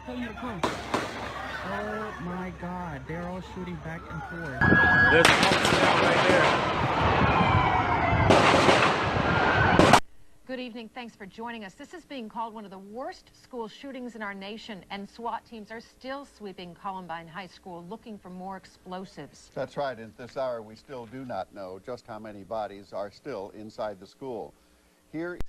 tell you to come. Oh my God, they're all shooting back and forth. There's a homicide right there. Good evening. Thanks for joining us. This is being called one of the worst school shootings in our nation, and SWAT teams are still sweeping Columbine High School looking for more explosives. That's right. At this hour, we still do not know just how many bodies are still inside the school. Here.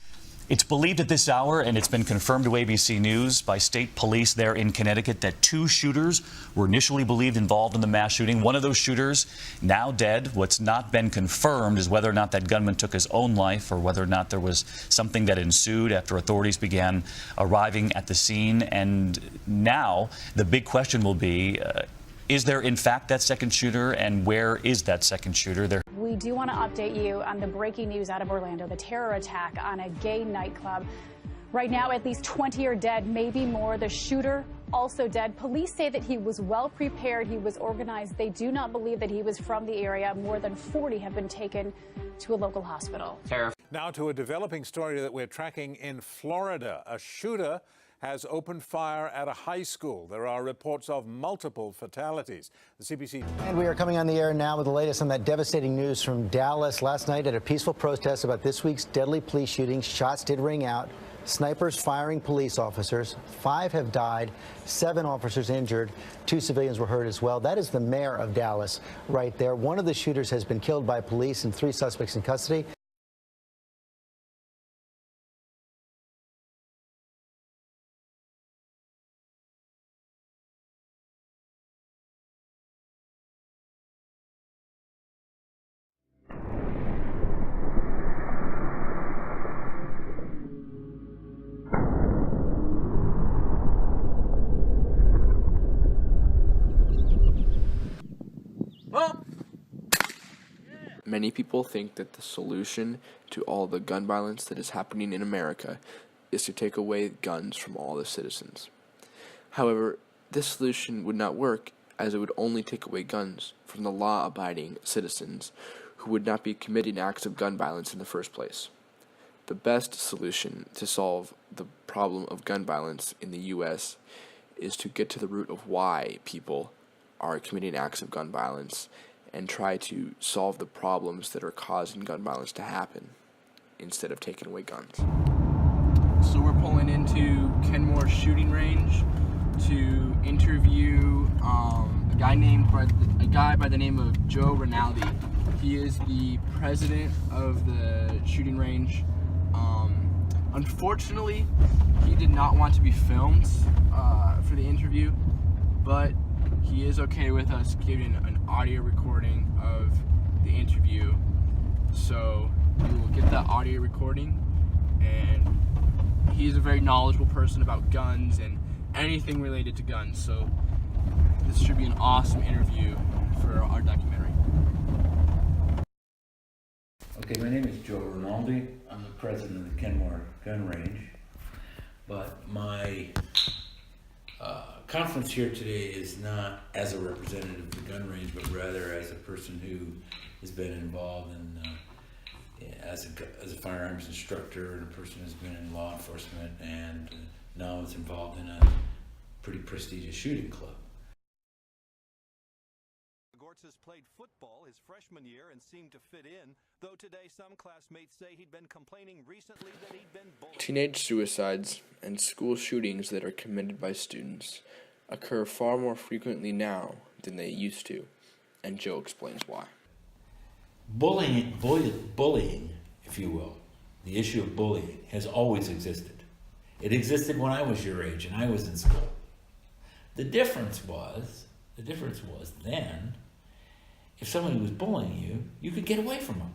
It's believed at this hour, and it's been confirmed to ABC News by state police there in Connecticut, that 2 shooters were initially believed involved in the mass shooting. One of those shooters now dead. What's not been confirmed is whether or not that gunman took his own life or whether or not there was something that ensued after authorities began arriving at the scene. And now the big question will be, is there in fact that second shooter, and where is that second shooter? We do want to update you on the breaking news out of Orlando, the terror attack on a gay nightclub. Right now, at least 20 are dead, maybe more. The shooter also dead. Police say that he was well prepared, he was organized. They do not believe that he was from the area. More than 40 have been taken to a local hospital. Now to a developing story that we're tracking in Florida. A shooter has opened fire at a high school. There are reports of multiple fatalities. The CBC. And we are coming on the air now with the latest on that devastating news from Dallas. Last night at a peaceful protest about this week's deadly police shooting, shots did ring out. Snipers firing police officers. 5 have died, 7 officers injured, 2 civilians were hurt as well. That is the mayor of Dallas right there. One of the shooters has been killed by police and 3 suspects in custody. Many people think that the solution to all the gun violence that is happening in America is to take away guns from all the citizens. However, this solution would not work, as it would only take away guns from the law-abiding citizens who would not be committing acts of gun violence in the first place. The best solution to solve the problem of gun violence in the U.S. is to get to the root of why people are committing acts of gun violence and try to solve the problems that are causing gun violence to happen instead of taking away guns. So we're pulling into Kenmore shooting range to interview a guy by the name of Joe Rinaldi. He is the president of the shooting range. Unfortunately, he did not want to be filmed for the interview, but he is okay with us giving an audio recording of the interview. So we will get that audio recording, and he's a very knowledgeable person about guns and anything related to guns. So this should be an awesome interview for our documentary. Okay, my name is Joe Rinaldi. I'm the president of the Kenmore Gun Range, but my conference here today is not as a representative of the gun range, but rather as a person who has been involved in as a firearms instructor, and a person who's been in law enforcement and now is involved in a pretty prestigious shooting club. Gortz has played football his freshman year and seemed to fit in, though today some classmates say he'd been complaining recently that he'd been bullied. Teenage suicides and school shootings that are committed by students occur far more frequently now than they used to, and Joe explains why. Bullying, if you will, the issue of bullying has always existed. It existed when I was your age and I was in school. The difference was then, if somebody was bullying you, you could get away from them.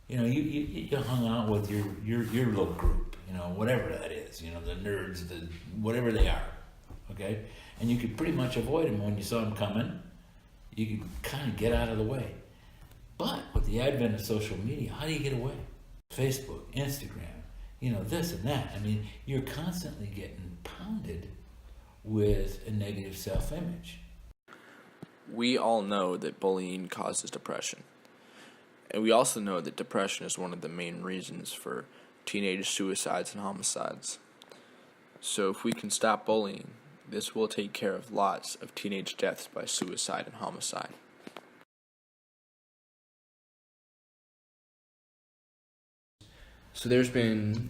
You know, you hung out with your little group, you know, whatever that is, you know, the nerds, the whatever they are, okay? And you could pretty much avoid them when you saw them coming. You could kind of get out of the way. But with the advent of social media, how do you get away? Facebook, Instagram, you know, this and that. I mean, you're constantly getting pounded with a negative self-image. We all know that bullying causes depression. And we also know that depression is one of the main reasons for teenage suicides and homicides. So if we can stop bullying, this will take care of lots of teenage deaths by suicide and homicide. So there's been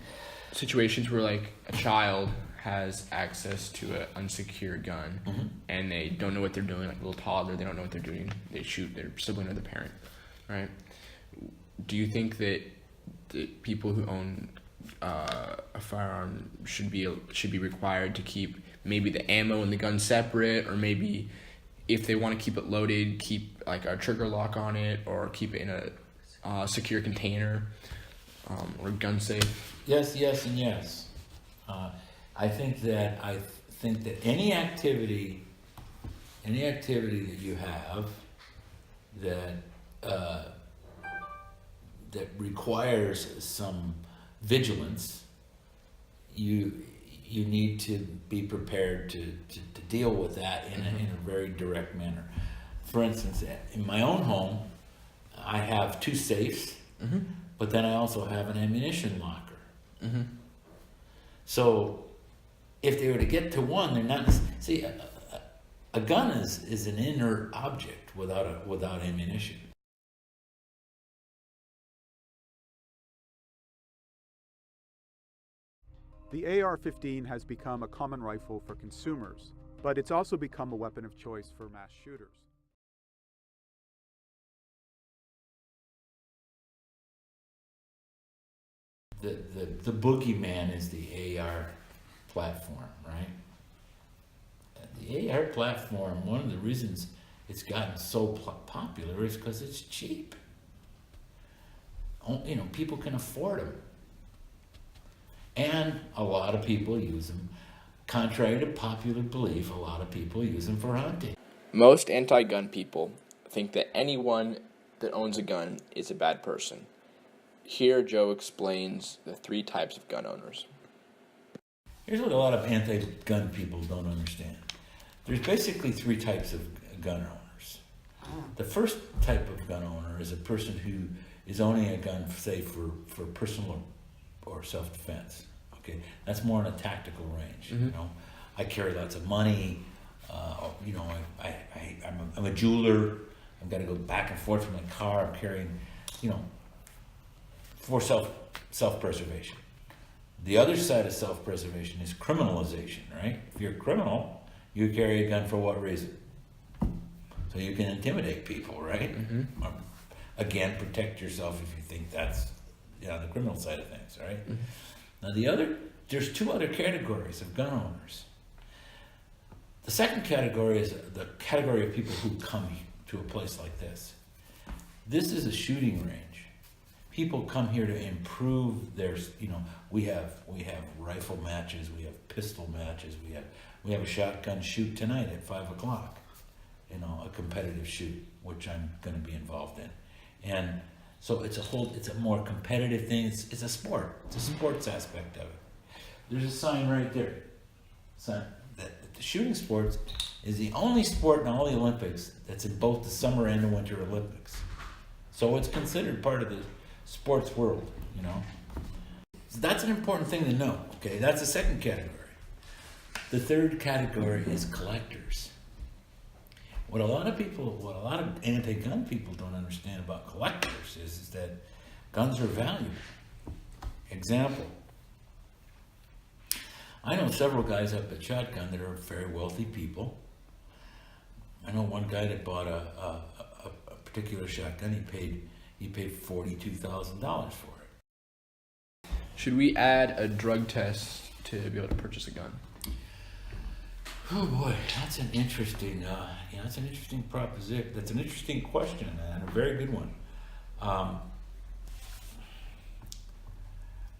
situations where like a child has access to an unsecured gun and they don't know what they're doing, like a little toddler, they don't know what they're doing, they shoot their sibling or their parent, right? Do you think that the people who own a firearm should be required to keep maybe the ammo and the gun separate, or maybe if they want to keep it loaded, keep like a trigger lock on it, or keep it in a secure container, or gun safe? Yes, yes, and yes. I think that any activity that you have that requires some vigilance, you need to be prepared to deal with that in a very direct manner. For instance, in my own home, I have 2 safes, but then I also have an ammunition locker. So if they were to get to one, they're not. See, a gun is an inert object without ammunition. The AR-15 has become a common rifle for consumers, but it's also become a weapon of choice for mass shooters. The boogeyman is the AR platform, right? The AR platform, one of the reasons it's gotten so popular is because it's cheap. You know, people can afford them. And a lot of people use them. Contrary to popular belief, a lot of people use them for hunting. Most anti-gun people think that anyone that owns a gun is a bad person. Here, Joe explains the 3 types of gun owners. Here's what a lot of anti-gun people don't understand. There's basically 3 types of gun owners. The first type of gun owner is a person who is owning a gun, say, for personal or self-defense. Okay, that's more in a tactical range. You know, I carry lots of money. You know, I'm a jeweler. I've got to go back and forth from my car. I'm carrying, you know, for self-preservation. The other side of self-preservation is criminalization, right? If you're a criminal, you carry a gun for what reason? So you can intimidate people, right? Again, protect yourself if you think that's, you know, the criminal side of things, right? Now there's 2 other categories of gun owners. The second category is the category of people who come to a place like this. This is a shooting range. People come here to improve their, you know, we have rifle matches, we have pistol matches, we have a shotgun shoot tonight at 5 o'clock, you know, a competitive shoot, which I'm going to be involved in. And so it's a more competitive thing. It's a sport. It's a sports aspect of it. There's a sign right there. Sign that the shooting sports is the only sport in all the Olympics that's in both the Summer and the Winter Olympics. So it's considered part of the sports world, you know. So that's an important thing to know, okay? That's the second category. The third category is collectors. What a lot of anti-gun people don't understand about collectors is that guns are valuable. Example, I know several guys up at Shotgun that are very wealthy people. I know one guy that bought a particular shotgun. He paid $42,000 for it. Should we add a drug test to be able to purchase a gun? Oh boy, that's an interesting proposition. That's an interesting question and a very good one.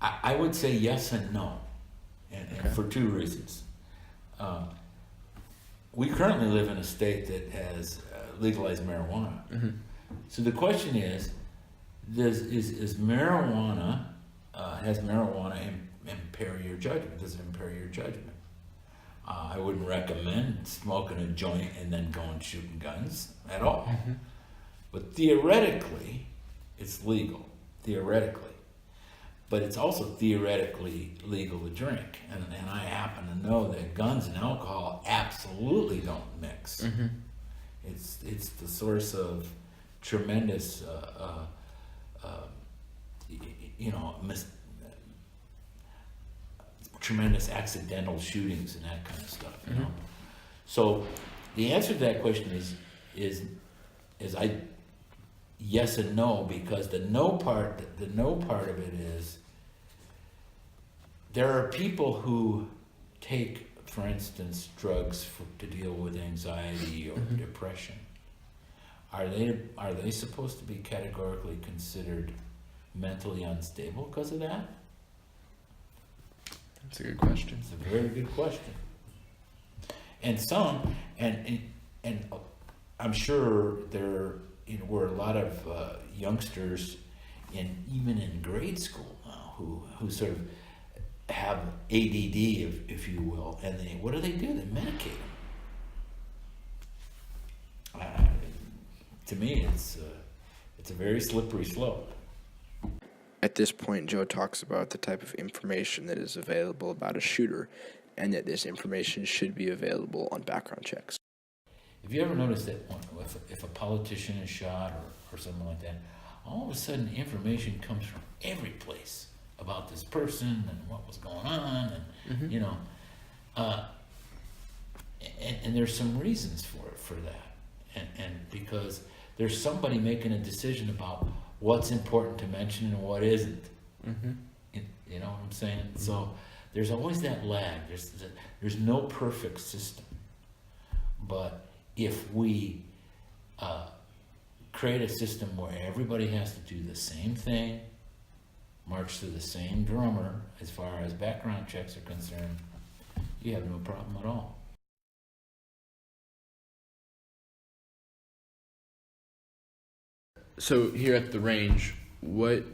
I would say yes and no, and for 2 reasons. We currently live in a state that has legalized marijuana. So the question is marijuana, has marijuana impair your judgment? Does it impair your judgment? I wouldn't recommend smoking a joint and then going shooting guns at all. But theoretically, it's legal. Theoretically. but it's also theoretically legal to drink. And I happen to know that guns and alcohol absolutely don't mix. Mm-hmm. It's the source of tremendous, tremendous accidental shootings and that kind of stuff. You know, so the answer to that question is yes and no, because the no part of it is there are people who take, for instance, drugs to deal with anxiety or depression. Are they supposed to be categorically considered mentally unstable because of that? That's a good question. It's a very good question. And some, and I'm sure there were a lot of youngsters even in grade school now who sort of have ADD, if you will, and what do? They medicate them. To me, it's a very slippery slope. At this point, Joe talks about the type of information that is available about a shooter, and that this information should be available on background checks. Have you ever noticed that if a politician is shot or something like that, all of a sudden information comes from every place about this person and what was going on, and and there's some reasons for that, and because there's somebody making a decision about what's important to mention and what isn't. You know what I'm saying? So there's always that lag. There's no perfect system, but if we create a system where everybody has to do the same thing, march to the same drummer as far as background checks are concerned, you have no problem at all. So here at the range, what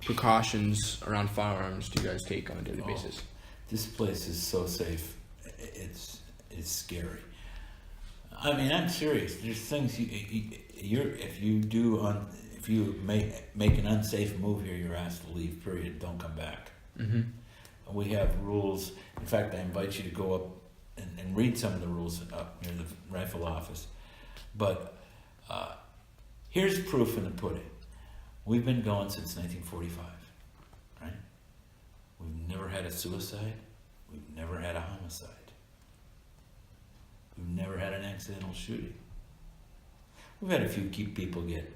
precautions around firearms do you guys take on a daily basis? This place is so safe. It's scary. I mean, I'm serious. There's things if you make an unsafe move here, you're asked to leave. Period. Don't come back. We have rules. In fact, I invite you to go up and read some of the rules up near the rifle office. But here's proof in the pudding. We've been going since 1945, right? We've never had a suicide. We've never had a homicide. We've never had an accidental shooting. We've had a few people get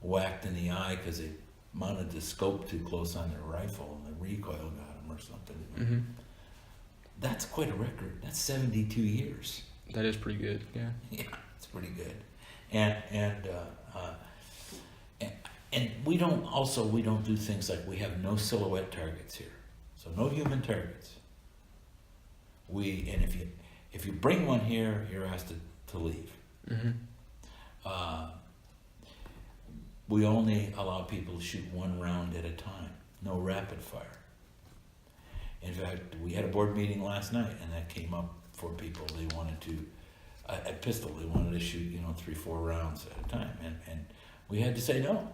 whacked in the eye because they mounted the scope too close on their rifle and the recoil got them or something. That's quite a record. That's 72 years. That is pretty good. Yeah. Yeah, it's pretty good. And we don't do things like we have no silhouette targets here, so no human targets. And if you bring one here, you're asked to leave. We only allow people to shoot one round at a time, no rapid fire. In fact, we had a board meeting last night, and that came up for people. They wanted to, a pistol, they wanted to shoot 3-4 rounds at a time, and we had to say no.